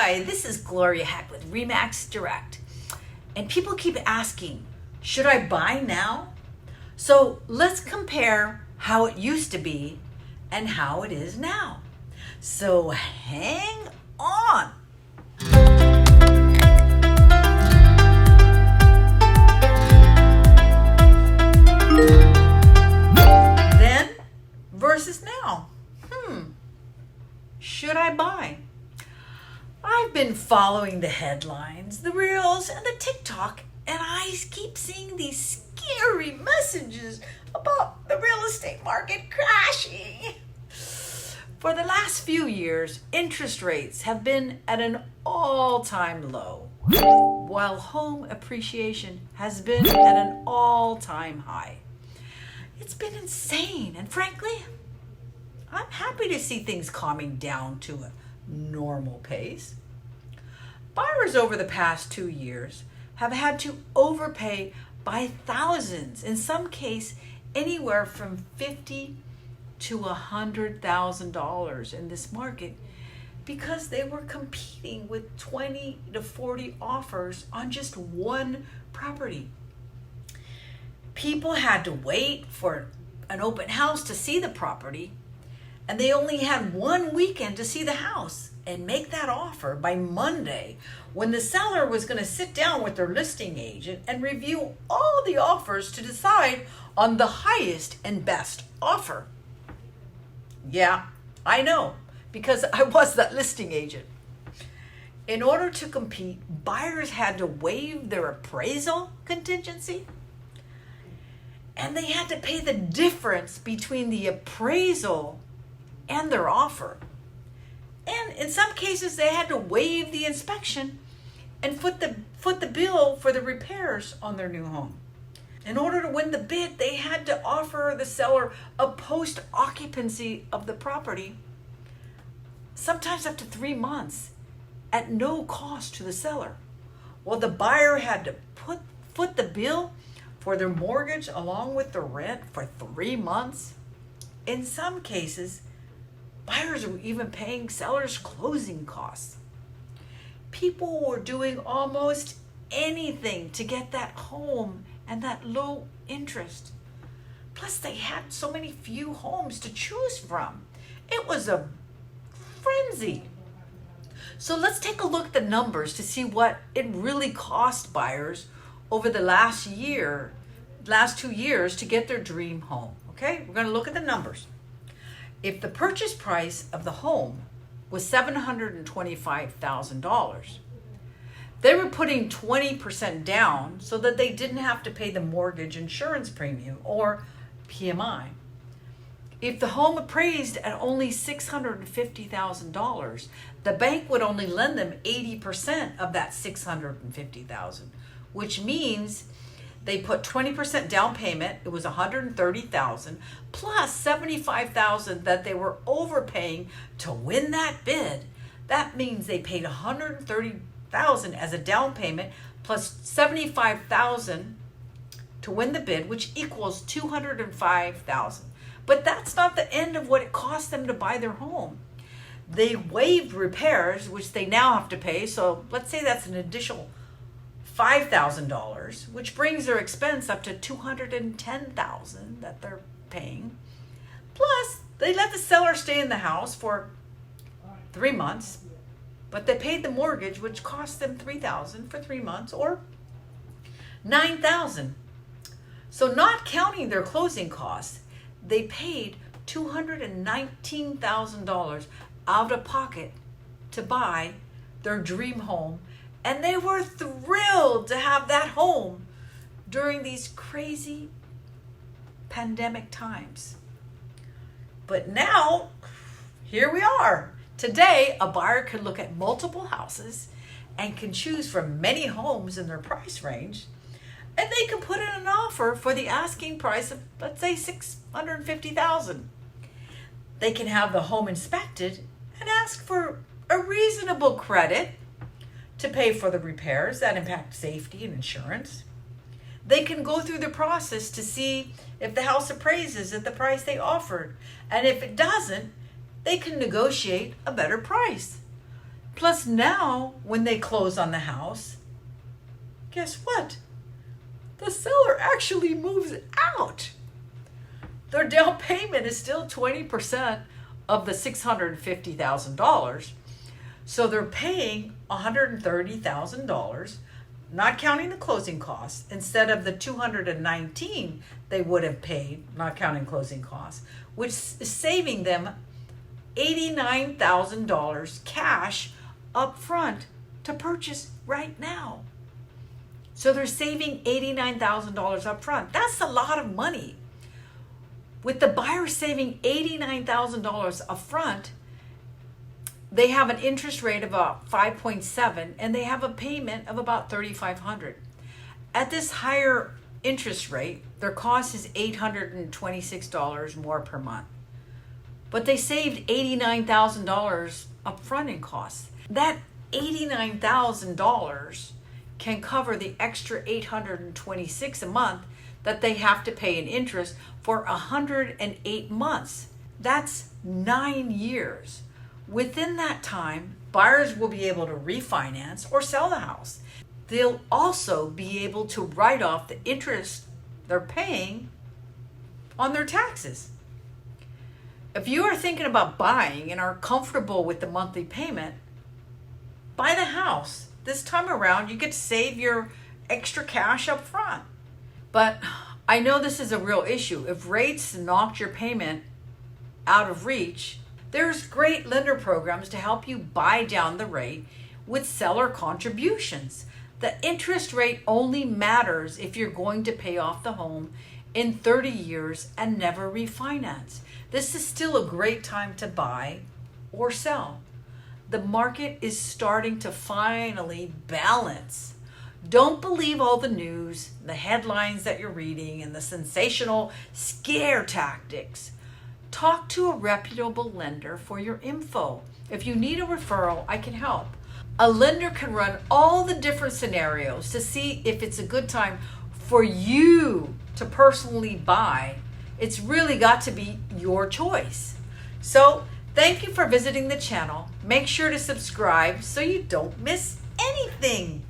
Hi, this is Gloria Heck with Remax Direct. And people keep asking, should I buy now? So let's compare how it used to be and how it is now. So hang on. Then versus now. Should I buy? I've been following the headlines, the reels, and the TikTok, and I keep seeing these scary messages about the real estate market crashing. For the last few years, interest rates have been at an all-time low, while home appreciation has been at an all-time high. It's been insane, and frankly, I'm happy to see things calming down to a normal pace. Buyers over the past 2 years have had to overpay by thousands, in some cases anywhere from $50,000 to $100,000 in this market, because they were competing with 20 to 40 offers on just one property. People had to wait for an open house to see the property, and they only had 1 weekend to see the house and make that offer by Monday, when the seller was going to sit down with their listing agent and review all the offers to decide on the highest and best offer. Yeah, I know, because I was that listing agent. In order to compete, buyers had to waive their appraisal contingency, and they had to pay the difference between the appraisal and their offer. And in some cases, they had to waive the inspection and foot the bill for the repairs on their new home. In order to win the bid, they had to offer the seller a post-occupancy of the property, sometimes up to 3 months, at no cost to the seller. Well, the buyer had to foot the bill for their mortgage along with the rent for 3 months. In some cases, buyers were even paying sellers' closing costs. People were doing almost anything to get that home and that low interest. Plus, they had so many few homes to choose from. It was a frenzy. So let's take a look at the numbers to see what it really cost buyers over the last 2 years to get their dream home. Okay, we're going to look at the numbers. If the purchase price of the home was $725,000, they were putting 20% down so that they didn't have to pay the mortgage insurance premium, or PMI. If the home appraised at only $650,000, the bank would only lend them 80% of that $650,000, which means they put 20% down payment. It was $130,000 plus $75,000 that they were overpaying to win that bid. That means they paid $130,000 as a down payment plus $75,000 to win the bid, which equals $205,000. But that's not the end of what it cost them to buy their home. They waived repairs, which they now have to pay. So let's say that's an additional $5,000, which brings their expense up to $210,000 that they're paying. Plus, they let the seller stay in the house for 3 months, but they paid the mortgage, which cost them $3,000 for 3 months, or $9,000. So not counting their closing costs, they paid $219,000 out of pocket to buy their dream home. And they were thrilled to have that home during these crazy pandemic times. But now, here we are. Today, a buyer can look at multiple houses and can choose from many homes in their price range. And they can put in an offer for the asking price of, let's say, $650,000. They can have the home inspected and ask for a reasonable credit to pay for the repairs that impact safety and insurance. They can go through the process to see if the house appraises at the price they offered. And if it doesn't, they can negotiate a better price. Plus now, when they close on the house, guess what? The seller actually moves out. Their down payment is still 20% of the $650,000. So they're paying $130,000, not counting the closing costs, instead of the $219,000 they would have paid, not counting closing costs, which is saving them $89,000 cash up front to purchase right now. So they're saving $89,000 up front. That's a lot of money. With the buyer saving $89,000 up front, they have an interest rate of about 5.7 and they have a payment of about $3,500. At this higher interest rate, their cost is $826 more per month. But they saved $89,000 up front in costs. That $89,000 can cover the extra $826 a month that they have to pay in interest for 108 months. That's 9 years. Within that time, buyers will be able to refinance or sell the house. They'll also be able to write off the interest they're paying on their taxes. If you are thinking about buying and are comfortable with the monthly payment, buy the house. This time around, you get to save your extra cash up front. But I know this is a real issue. If rates knocked your payment out of reach, there's great lender programs to help you buy down the rate with seller contributions. The interest rate only matters if you're going to pay off the home in 30 years and never refinance. This is still a great time to buy or sell. The market is starting to finally balance. Don't believe all the news, the headlines that you're reading, and the sensational scare tactics. Talk to a reputable lender for your info. If you need a referral, I can help. A lender can run all the different scenarios to see if it's a good time for you to personally buy. It's really got to be your choice. So, thank you for visiting the channel. Make sure to subscribe so you don't miss anything.